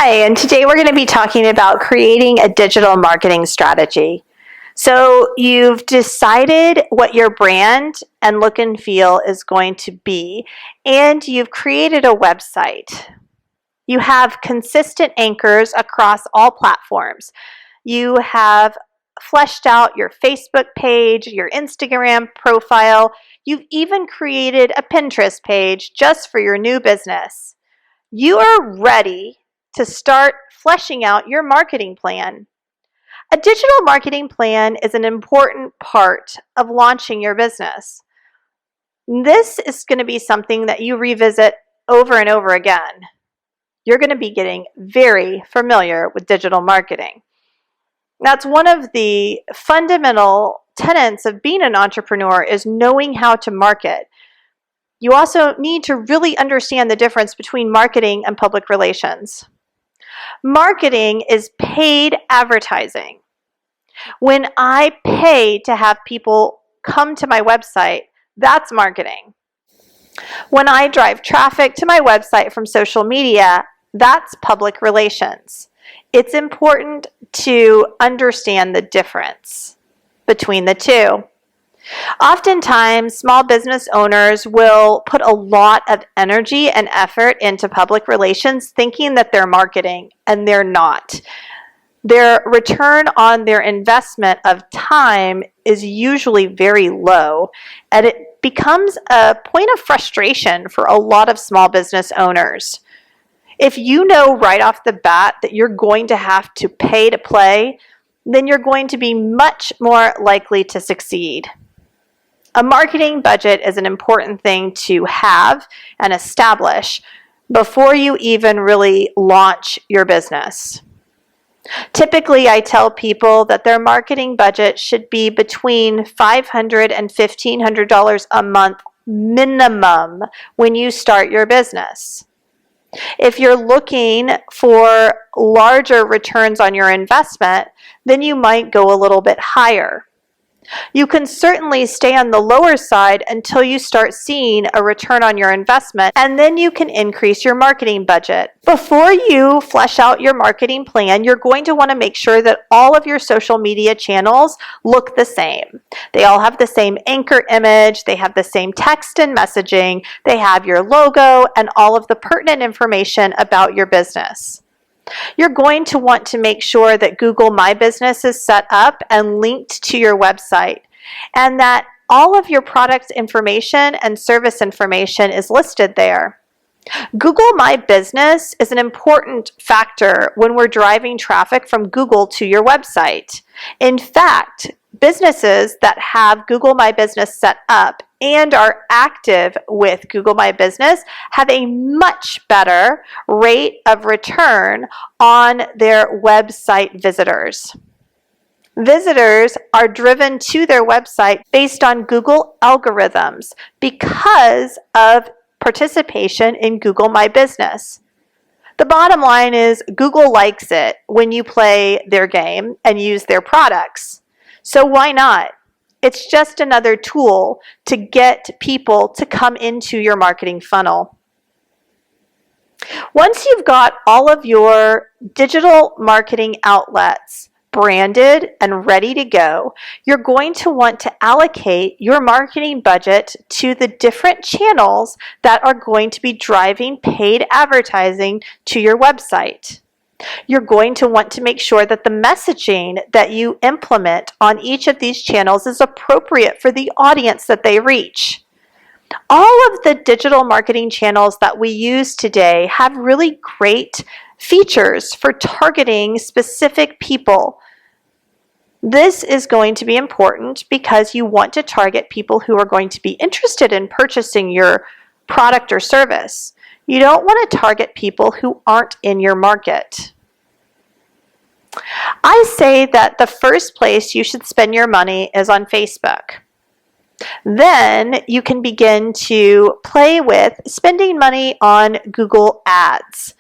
Hi, and today we're going to be talking about creating a digital marketing strategy. So you've decided what your brand and look and feel is going to be, and you've created a website. You have consistent anchors across all platforms. You have fleshed out your Facebook page, your Instagram profile. You've even created a Pinterest page just for your new business. You are ready to start fleshing out your marketing plan. A digital marketing plan is an important part of launching your business. This is going to be something that you revisit over and over again. You're going to be getting very familiar with digital marketing. That's one of the fundamental tenets of being an entrepreneur, is knowing how to market. You also need to really understand the difference between marketing and public relations. Marketing is paid advertising. When I pay to have people come to my website, that's marketing. When I drive traffic to my website from social media, that's public relations. It's important to understand the difference between the two. Oftentimes, small business owners will put a lot of energy and effort into public relations thinking that they're marketing, and they're not. Their return on their investment of time is usually very low, and it becomes a point of frustration for a lot of small business owners. If you know right off the bat that you're going to have to pay to play, then you're going to be much more likely to succeed. A marketing budget is an important thing to have and establish before you even really launch your business. Typically, I tell people that their marketing budget should be between $500 and $1,500 a month minimum when you start your business. If you're looking for larger returns on your investment, then you might go a little bit higher. You can certainly stay on the lower side until you start seeing a return on your investment, and then you can increase your marketing budget. Before you flesh out your marketing plan, you're going to want to make sure that all of your social media channels look the same. They all have the same anchor image, they have the same text and messaging, they have your logo and all of the pertinent information about your business. You're going to want to make sure that Google My Business is set up and linked to your website, and that all of your product information and service information is listed there. Google My Business is an important factor when we're driving traffic from Google to your website. In fact, businesses that have Google My Business set up and are active with Google My Business have a much better rate of return on their website visitors. Visitors are driven to their website based on Google algorithms because of participation in Google My Business. The bottom line is Google likes it when you play their game and use their products. So why not? It's just another tool to get people to come into your marketing funnel. Once you've got all of your digital marketing outlets branded and ready to go, you're going to want to allocate your marketing budget to the different channels that are going to be driving paid advertising to your website. You're going to want to make sure that the messaging that you implement on each of these channels is appropriate for the audience that they reach. All of the digital marketing channels that we use today have really great features for targeting specific people. This is going to be important because you want to target people who are going to be interested in purchasing your product or service. You don't want to target people who aren't in your market. I say that the first place you should spend your money is on Facebook. Then you can begin to play with spending money on Google Ads.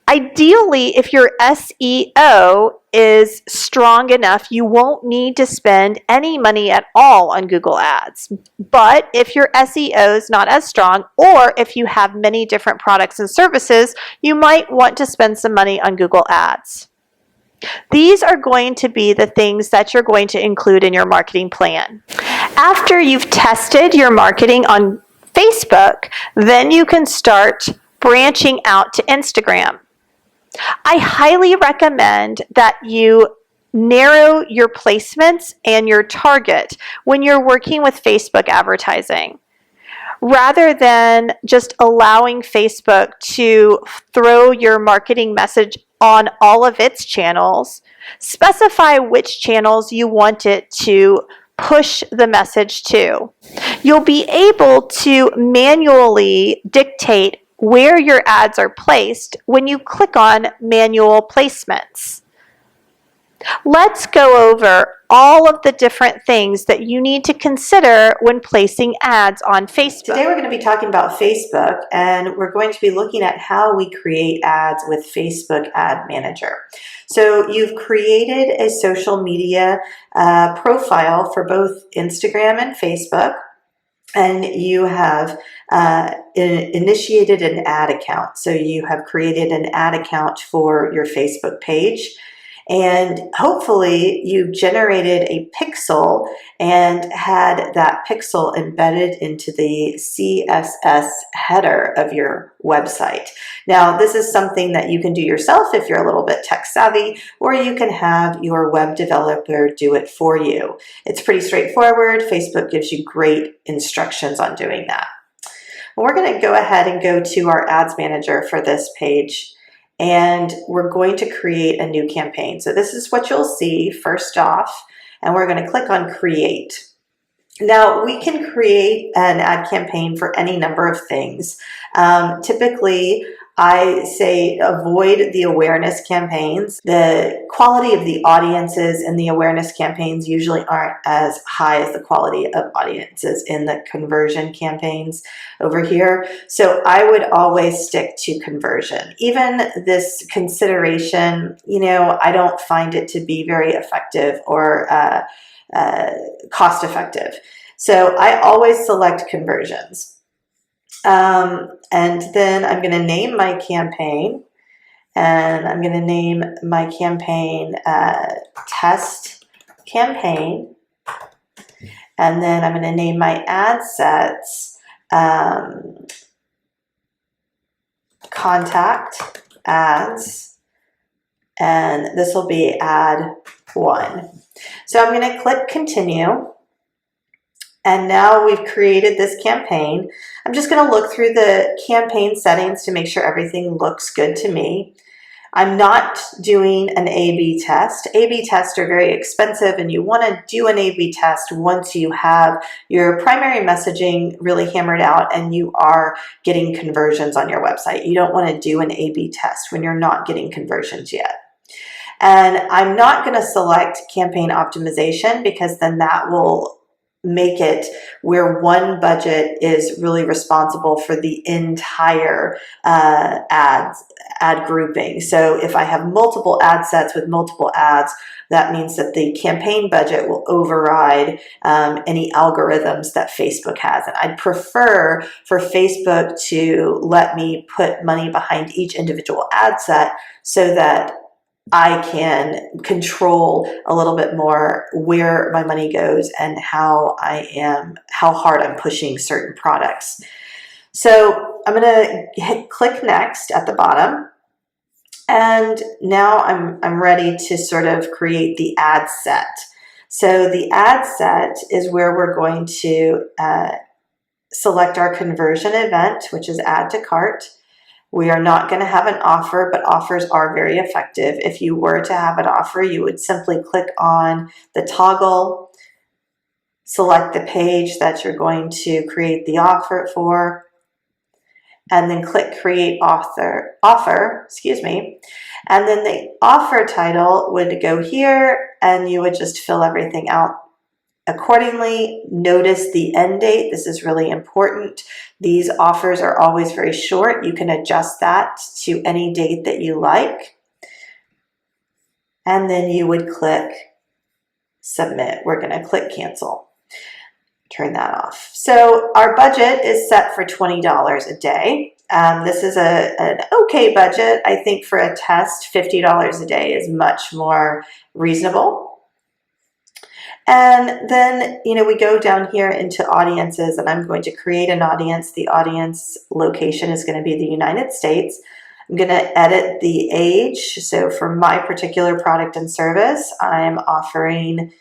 Ideally, if your SEO is strong enough, you won't need to spend any money at all on Google Ads. But if your SEO is not as strong, or if you have many different products and services, you might want to spend some money on Google Ads. These are going to be the things that you're going to include in your marketing plan. After you've tested your marketing on Facebook, then you can start branching out to Instagram. I highly recommend that you narrow your placements and your target when you're working with Facebook advertising. Rather than just allowing Facebook to throw your marketing message on all of its channels, specify which channels you want it to push the message to. You'll be able to manually dictate where your ads are placed when you click on manual placements. Let's go over all of the different things that you need to consider when placing ads on Facebook. Today we're going to be talking about Facebook, and we're going to be looking at how we create ads with Facebook Ad Manager. So you've created a social media profile for both Instagram and Facebook, and you have initiated an ad account. So you have created an ad account for your Facebook page. And hopefully you generated a pixel and had that pixel embedded into the CSS header of your website. Now, this is something that you can do yourself if you're a little bit tech savvy, or you can have your web developer do it for you. It's pretty straightforward. Facebook gives you great instructions on doing that. Well, we're going to go ahead and go to our ads manager for this page, and we're going to create a new campaign. So this is what you'll see first off, and we're going to click on create. Now we can create an ad campaign for any number of things. Typically, I say avoid the awareness campaigns. The quality of the audiences in the awareness campaigns usually aren't as high as the quality of audiences in the conversion campaigns over here. So I would always stick to conversion. Even this consideration, I don't find it to be very effective or cost effective. So I always select conversions. And then I'm going to name my campaign, and I'm going to name my campaign test campaign, and then I'm going to name my ad sets contact ads, and this will be ad 1. So I'm going to click continue. And now we've created this campaign. I'm just going to look through the campaign settings to make sure everything looks good to me. I'm not doing an A/B test. A/B tests are very expensive, and you want to do an A/B test once you have your primary messaging really hammered out and you are getting conversions on your website. You don't want to do an A/B test when you're not getting conversions yet. And I'm not going to select campaign optimization, because then that will make it where one budget is really responsible for the entire ad grouping. So if I have multiple ad sets with multiple ads, that means that the campaign budget will override any algorithms that Facebook has. And I'd prefer for Facebook to let me put money behind each individual ad set so that I can control a little bit more where my money goes and how hard I'm pushing certain products. So I'm going to click next at the bottom. And now I'm ready to sort of create the ad set. So the ad set is where we're going to select our conversion event, which is add to cart. We are not going to have an offer, but offers are very effective. If you were to have an offer, you would simply click on the toggle, select the page that you're going to create the offer for, and then click create offer, and then the offer title would go here, and you would just fill everything out accordingly. Notice the end date. This is really important. These offers are always very short. You can adjust that to any date that you like. And then you would click submit. We're going to click cancel. Turn that off. So our budget is set for $20 a day. This is an okay budget. I think for a test, $50 a day is much more reasonable. And then, we go down here into audiences, and I'm going to create an audience. The audience location is going to be the United States. I'm going to edit the age. So for my particular product and service, I'm offering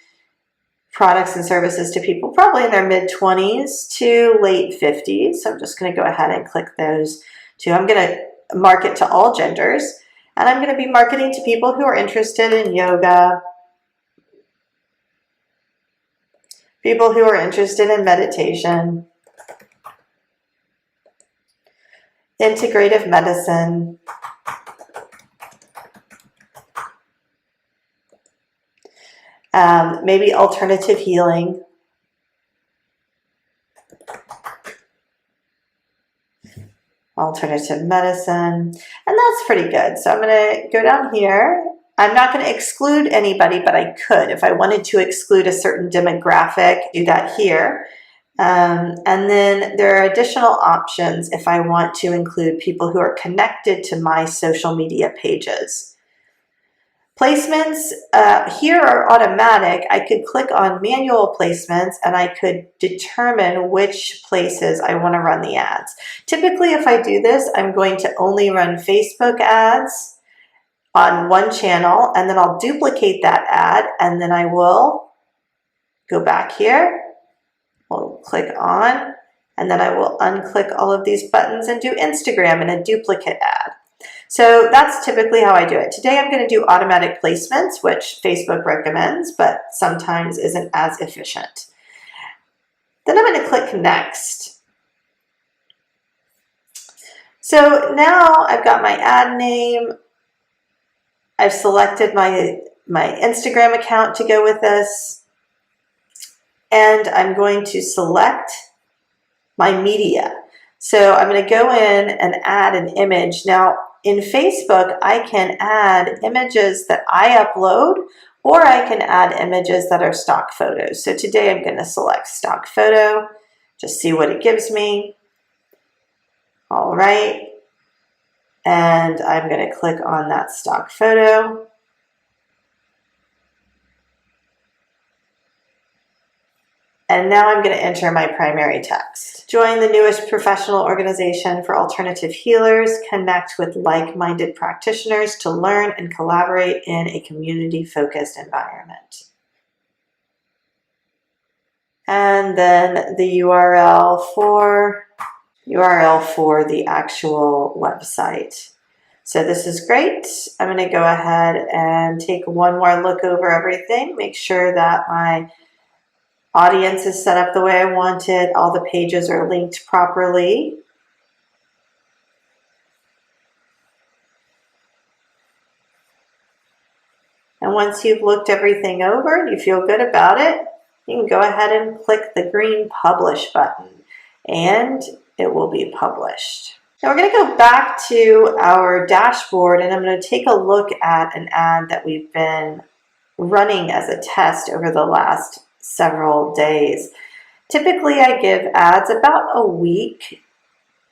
products and services to people probably in their mid-20s to late 50s. So I'm just going to go ahead and click those two. I'm going to market to all genders, and I'm going to be marketing to people who are interested in yoga, people who are interested in meditation, integrative medicine, maybe alternative healing, alternative medicine, and that's pretty good. So I'm going to go down here. I'm not going to exclude anybody, but I could. If I wanted to exclude a certain demographic, do that here. And then there are additional options if I want to include people who are connected to my social media pages. Placements here are automatic. I could click on manual placements, and I could determine which places I want to run the ads. Typically, if I do this, I'm going to only run Facebook ads on one channel, and then I'll duplicate that ad, and then I will go back here. We'll click on, and then I will unclick all of these buttons and do Instagram in a duplicate ad. So that's typically how I do it. Today I'm going to do automatic placements, which Facebook recommends, but sometimes isn't as efficient. Then I'm going to click next. So now I've got my ad name. I've selected my Instagram account to go with this, and I'm going to select my media. So I'm going to go in and add an image. Now in Facebook, I can add images that I upload, or I can add images that are stock photos. So today I'm going to select stock photo, just see what it gives me. All right. And I'm going to click on that stock photo. And now I'm going to enter my primary text. Join the newest professional organization for alternative healers. Connect with like-minded practitioners to learn and collaborate in a community-focused environment. And then the URL for the actual website. So this is great. I'm going to go ahead and take one more look over everything, make sure that my audience is set up the way I want it, all the pages are linked properly. And once you've looked everything over and you feel good about it, you can go ahead and click the green publish button, and it will be published. Now we're going to go back to our dashboard, and I'm going to take a look at an ad that we've been running as a test over the last several days. Typically, I give ads about a week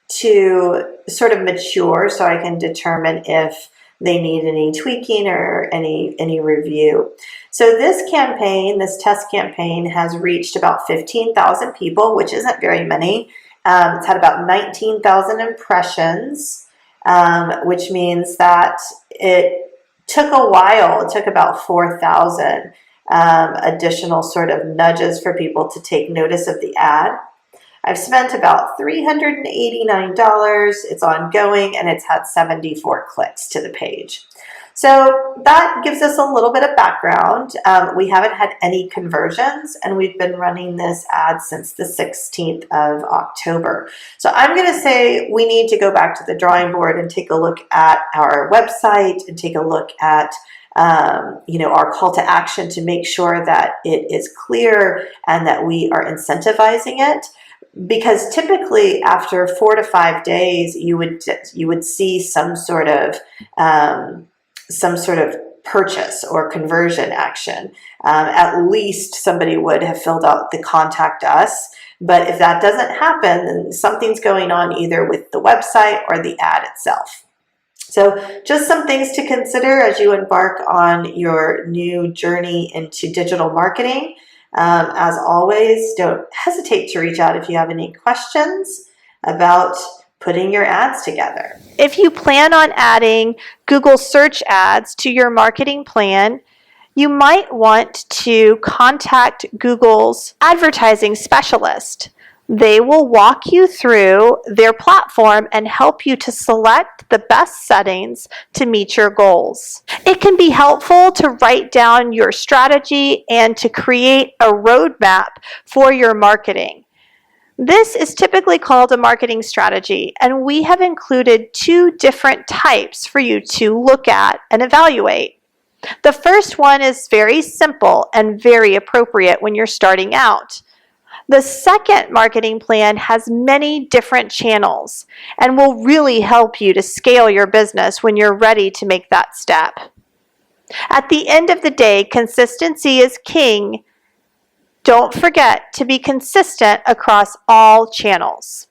to sort of mature so I can determine if they need any tweaking or any review. So this campaign, this test campaign, has reached about 15,000 people, which isn't very many. It's had about 19,000 impressions, which means that it took a while. It took about 4,000 additional sort of nudges for people to take notice of the ad. I've spent about $389. It's ongoing, and it's had 74 clicks to the page. So that gives us a little bit of background. We haven't had any conversions, and we've been running this ad since the 16th of October. So I'm going to say we need to go back to the drawing board and take a look at our website and take a look at our call to action to make sure that it is clear and that we are incentivizing it. Because typically after 4 to 5 days, you would see some sort of purchase or conversion action. At least somebody would have filled out the contact us. But if that doesn't happen, then something's going on either with the website or the ad itself. So just some things to consider as you embark on your new journey into digital marketing. As always, don't hesitate to reach out if you have any questions about putting your ads together. If you plan on adding Google search ads to your marketing plan, you might want to contact Google's advertising specialist. They will walk you through their platform and help you to select the best settings to meet your goals. It can be helpful to write down your strategy and to create a roadmap for your marketing. This is typically called a marketing strategy, and we have included 2 different types for you to look at and evaluate. The first one is very simple and very appropriate when you're starting out. The second marketing plan has many different channels and will really help you to scale your business when you're ready to make that step. At the end of the day, consistency is king. Don't forget to be consistent across all channels.